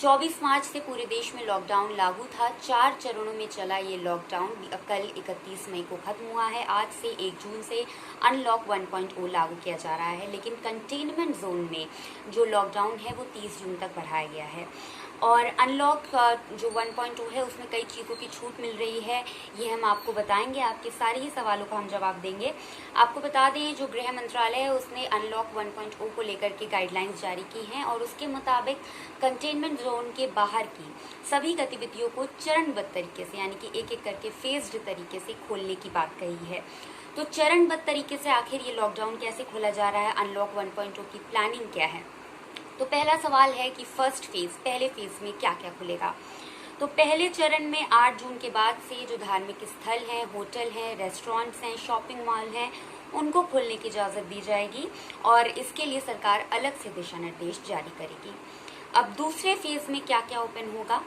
24 मार्च से पूरे देश में लॉकडाउन लागू था। 4 चरणों में चला ये लॉकडाउन कल 31 मई को खत्म हुआ है। आज से 1 जून से अनलॉक 1.0 लागू किया जा रहा है, लेकिन कंटेनमेंट जोन में जो लॉकडाउन है वो 30 जून तक बढ़ाया गया है। और अनलॉक जो 1.0 है उसमें कई चीज़ों की छूट मिल रही है, ये हम आपको बताएंगे। आपके सारे ही सवालों का हम जवाब देंगे। आपको बता दें, जो गृह मंत्रालय है उसने अनलॉक 1.0 को लेकर के गाइडलाइंस जारी की हैं और उसके मुताबिक कंटेनमेंट जोन के बाहर की सभी गतिविधियों को चरणबद्ध तरीके से, यानी कि एक एक करके फेज्ड तरीके से खोलने की बात कही है। तो चरणबद्ध तरीके से आखिर ये लॉकडाउन कैसे खोला जा रहा है, अनलॉक 1.0 की प्लानिंग क्या है? तो पहला सवाल है कि फर्स्ट फेज, पहले फेज में क्या क्या खुलेगा। तो पहले चरण में 8 जून के बाद से जो धार्मिक स्थल हैं, होटल हैं, रेस्टोरेंट्स हैं, शॉपिंग मॉल हैं, उनको खोलने की इजाज़त दी जाएगी और इसके लिए सरकार अलग से दिशा निर्देश जारी करेगी। अब दूसरे फेज में क्या क्या ओपन होगा?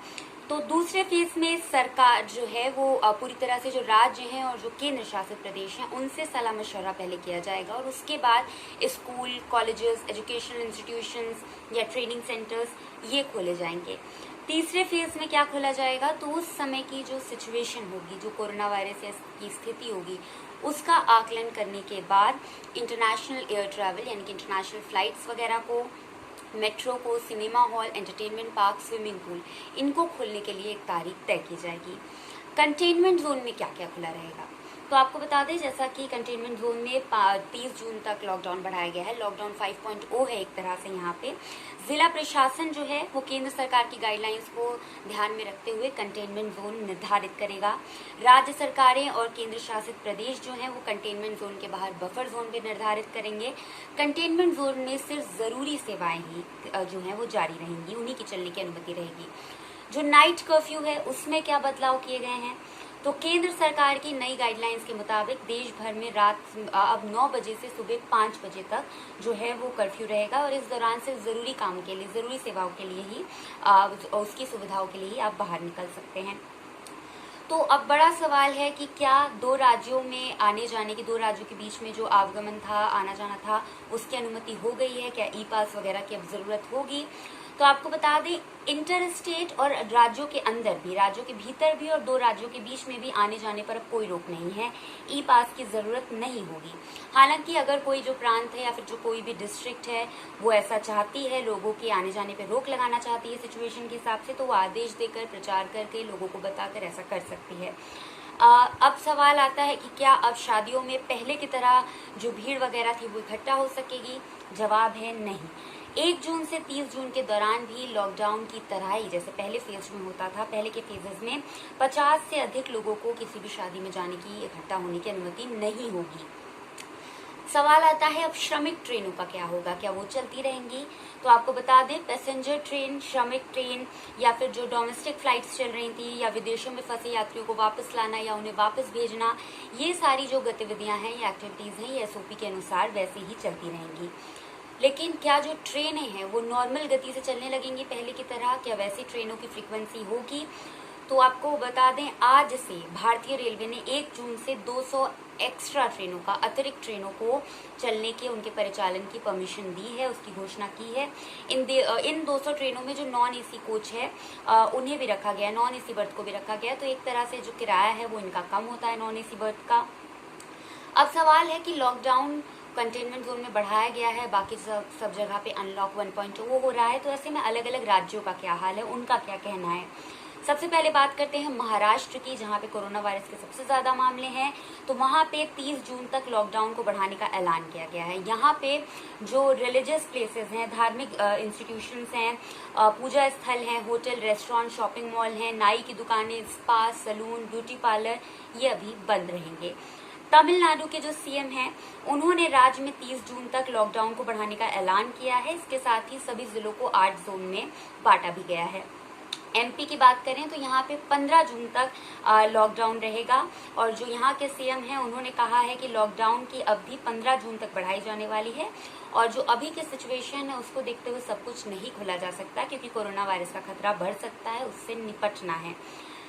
तो दूसरे फेज में सरकार जो है वो पूरी तरह से जो राज्य हैं और जो केंद्र शासित प्रदेश हैं उनसे सलाह मशवरा पहले किया जाएगा और उसके बाद स्कूल, कॉलेजेस, एजुकेशनल इंस्टीट्यूशंस या ट्रेनिंग सेंटर्स ये खोले जाएंगे। तीसरे फेज में क्या खोला जाएगा? तो उस समय की जो सिचुएशन होगी, जो कोरोना वायरस की स्थिति होगी, उसका आकलन करने के बाद इंटरनेशनल एयर ट्रैवल यानी कि इंटरनेशनल फ्लाइट्स वगैरह को, मेट्रो को, cinema hall, entertainment park, swimming pool, इनको खोलने के लिए एक तारीख तय की जाएगी। कंटेनमेंट जोन में क्या क्या खुला रहेगा? तो आपको बता दें, जैसा कि कंटेनमेंट जोन में 30 जून तक लॉकडाउन बढ़ाया गया है। लॉकडाउन 5.0 है एक तरह से। यहाँ पे जिला प्रशासन जो है वो केंद्र सरकार की गाइडलाइंस को ध्यान में रखते हुए कंटेनमेंट जोन निर्धारित करेगा। राज्य सरकारें और केंद्र शासित प्रदेश जो हैं वो कंटेनमेंट जोन के बाहर बफर जोन भी निर्धारित करेंगे। कंटेनमेंट जोन में सिर्फ जरूरी सेवाएं ही जो हैं वो जारी रहेंगी, उन्हीं की चलने की अनुमति रहेगी। जो नाइट कर्फ्यू है उसमें क्या बदलाव किए गए हैं? तो केंद्र सरकार की नई गाइडलाइंस के मुताबिक देश भर में रात अब 9 बजे से सुबह 5 बजे तक जो है वो कर्फ्यू रहेगा और इस दौरान सिर्फ जरूरी काम के लिए, जरूरी सेवाओं के लिए ही, उसकी सुविधाओं के लिए ही आप बाहर निकल सकते हैं। तो अब बड़ा सवाल है कि क्या दो राज्यों में आने जाने की, दो राज्यों के बीच में जो आवागमन था, आना जाना था, उसकी अनुमति हो गई है? क्या ई पास वगैरह की अब जरूरत होगी? तो आपको बता दें, इंटर स्टेट और राज्यों के अंदर भी, राज्यों के भीतर भी और दो राज्यों के बीच में भी आने जाने पर अब कोई रोक नहीं है। ई पास की जरूरत नहीं होगी। हालांकि अगर कोई जो प्रांत है या फिर जो कोई भी डिस्ट्रिक्ट है वो ऐसा चाहती है, लोगों के आने जाने पर रोक लगाना चाहती है सिचुएशन के हिसाब से, तो वो आदेश देकर, प्रचार करके, लोगों को बताकर ऐसा कर सकती है। अब सवाल आता है कि क्या अब शादियों में पहले की तरह जो भीड़ वगैरह थी वो इकट्ठा हो सकेगी? जवाब है नहीं। 1 जून से 30 जून के दौरान भी लॉकडाउन की तरह ही, जैसे पहले फेज में होता था, पहले के फेजेस में 50 से अधिक लोगों को किसी भी शादी में जाने की, इकट्ठा होने की अनुमति नहीं होगी। सवाल आता है अब श्रमिक ट्रेनों का क्या होगा? क्या वो चलती रहेंगी? तो आपको बता दें, पैसेंजर ट्रेन, श्रमिक ट्रेन या फिर जो डोमेस्टिक फ्लाइट्स चल रही थी या विदेशों में फंसे यात्रियों को वापस लाना या उन्हें वापस भेजना, ये सारी जो गतिविधियां हैं या एक्टिविटीज हैं, ये एसओपी के अनुसार वैसे ही चलती रहेंगी। लेकिन क्या जो ट्रेनें हैं वो नॉर्मल गति से चलने लगेंगी पहले की तरह? क्या वैसी ट्रेनों की फ्रीक्वेंसी होगी? तो आपको बता दें, आज से भारतीय रेलवे ने 1 जून से 200 एक्स्ट्रा ट्रेनों का, अतिरिक्त ट्रेनों को चलने के, उनके परिचालन की परमिशन दी है, उसकी घोषणा की है। इन 200 ट्रेनों में जो नॉन एसी कोच है उन्हें भी रखा गया है, नॉन एसी बर्थ को भी रखा गया है। तो एक तरह से जो किराया है वो इनका कम होता है नॉन एसी बर्थ का। अब सवाल है कि लॉकडाउन कंटेनमेंट जोन में बढ़ाया गया है, बाकी सब जगह पे अनलॉक 1.0 हो रहा है, तो ऐसे में अलग अलग राज्यों का क्या हाल है, उनका क्या कहना है? सबसे पहले बात करते हैं महाराष्ट्र की, जहां पे कोरोना वायरस के सबसे ज्यादा मामले हैं। तो वहां पे 30 जून तक लॉकडाउन को बढ़ाने का ऐलान किया गया है। यहाँ पे जो रिलीजियस प्लेसेस हैं, धार्मिक इंस्टीट्यूशंस हैं, पूजा स्थल हैं, होटल, रेस्टोरेंट, शॉपिंग मॉल हैं, नाई की दुकानें, स्पा, सलून, ब्यूटी पार्लर, ये अभी बंद रहेंगे। तमिलनाडु के जो सीएम हैं उन्होंने राज्य में 30 जून तक लॉकडाउन को बढ़ाने का ऐलान किया है। इसके साथ ही सभी जिलों को 8 जोन में बांटा भी गया है। एमपी की बात करें तो यहाँ पे 15 जून तक लॉकडाउन रहेगा और जो यहाँ के सीएम हैं उन्होंने कहा है कि लॉकडाउन की अवधि 15 जून तक बढ़ाई जाने वाली है और जो अभी की सिचुएशन है उसको देखते हुए सब कुछ नहीं खोला जा सकता, क्योंकि कोरोना वायरस का खतरा बढ़ सकता है, उससे निपटना है।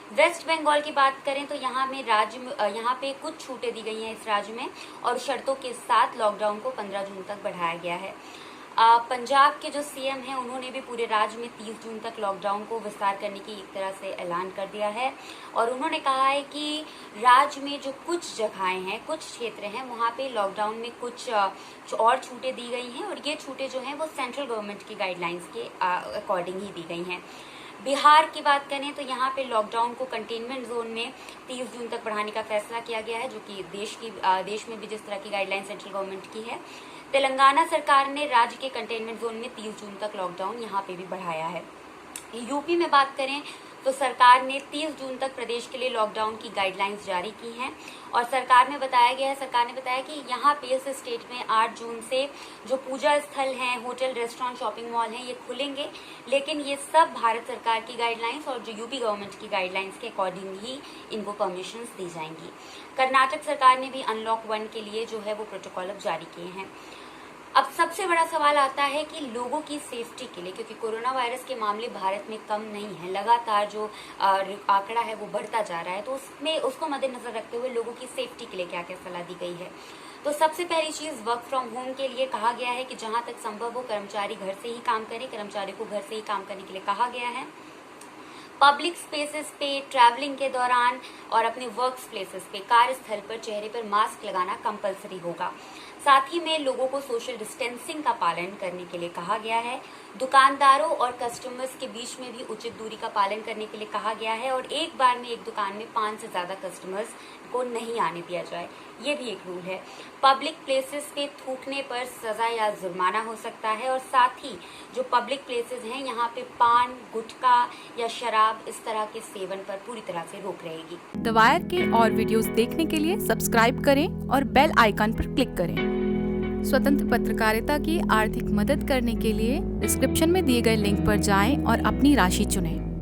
वेस्ट बंगाल की बात करें तो यहाँ पे कुछ छूटें दी गई हैं इस राज्य में और शर्तों के साथ लॉकडाउन को 15 जून तक बढ़ाया गया है। पंजाब के जो सीएम हैं उन्होंने भी पूरे राज्य में 30 जून तक लॉकडाउन को विस्तार करने की एक तरह से ऐलान कर दिया है और उन्होंने कहा है कि राज्य में जो कुछ जगहें हैं, कुछ क्षेत्र हैं, वहाँ पे लॉकडाउन में कुछ और छूटें दी गई हैं और ये छूटें जो हैं वो सेंट्रल गवर्नमेंट की गाइडलाइंस के अकॉर्डिंग ही दी गई हैं। बिहार की बात करें तो यहाँ पे लॉकडाउन को कंटेनमेंट जोन में 30 जून तक बढ़ाने का फैसला किया गया है, जो कि देश में भी जिस तरह की गाइडलाइन सेंट्रल गवर्नमेंट की है। तेलंगाना सरकार ने राज्य के कंटेनमेंट जोन में 30 जून तक लॉकडाउन यहाँ पे भी बढ़ाया है। यूपी में बात करें तो सरकार ने 30 जून तक प्रदेश के लिए लॉकडाउन की गाइडलाइंस जारी की हैं और सरकार ने बताया कि यहाँ पे इस स्टेट में 8 जून से जो पूजा स्थल हैं, होटल, रेस्टोरेंट, शॉपिंग मॉल हैं, ये खुलेंगे, लेकिन ये सब भारत सरकार की गाइडलाइंस और जो यूपी गवर्नमेंट की गाइडलाइंस के अकॉर्डिंग ही इनको परमिशंस दी जाएंगी। कर्नाटक सरकार ने भी अनलॉक 1 के लिए जो है वो प्रोटोकॉल अब जारी किए हैं। अब सबसे बड़ा सवाल आता है कि लोगों की सेफ्टी के लिए, क्योंकि कोरोना वायरस के मामले भारत में कम नहीं है, लगातार जो आंकड़ा है वो बढ़ता जा रहा है, तो उसको मद्देनजर रखते हुए लोगों की सेफ्टी के लिए क्या क्या सलाह दी गई है। तो सबसे पहली चीज, वर्क फ्रॉम होम के लिए कहा गया है कि जहां तक संभव हो कर्मचारी घर से ही काम करें, कर्मचारी को घर से ही काम करने के लिए कहा गया है। पब्लिक स्पेसेस पे, ट्रैवलिंग के दौरान और अपने वर्क प्लेसेस पे, कार्यस्थल पर चेहरे पर मास्क लगाना कंपलसरी होगा। साथ ही में लोगों को सोशल डिस्टेंसिंग का पालन करने के लिए कहा गया है। दुकानदारों और कस्टमर्स के बीच में भी उचित दूरी का पालन करने के लिए कहा गया है और एक बार में एक दुकान में 5 से ज्यादा कस्टमर्स को नहीं आने दिया जाए, ये भी एक रूल है। पब्लिक प्लेसेस पे थूकने पर सजा या जुर्माना हो सकता है और साथ ही जो पब्लिक प्लेसेस हैं यहाँ पे पान, गुटखा या शराब इस तरह के सेवन पर पूरी तरह से रोक रहेगी। द वायर के और वीडियोस देखने के लिए सब्सक्राइब करें और बेल आइकन पर क्लिक करें। स्वतंत्र पत्रकारिता की आर्थिक मदद करने के लिए डिस्क्रिप्शन में दिए गए लिंक पर जाएं और अपनी राशि चुनें।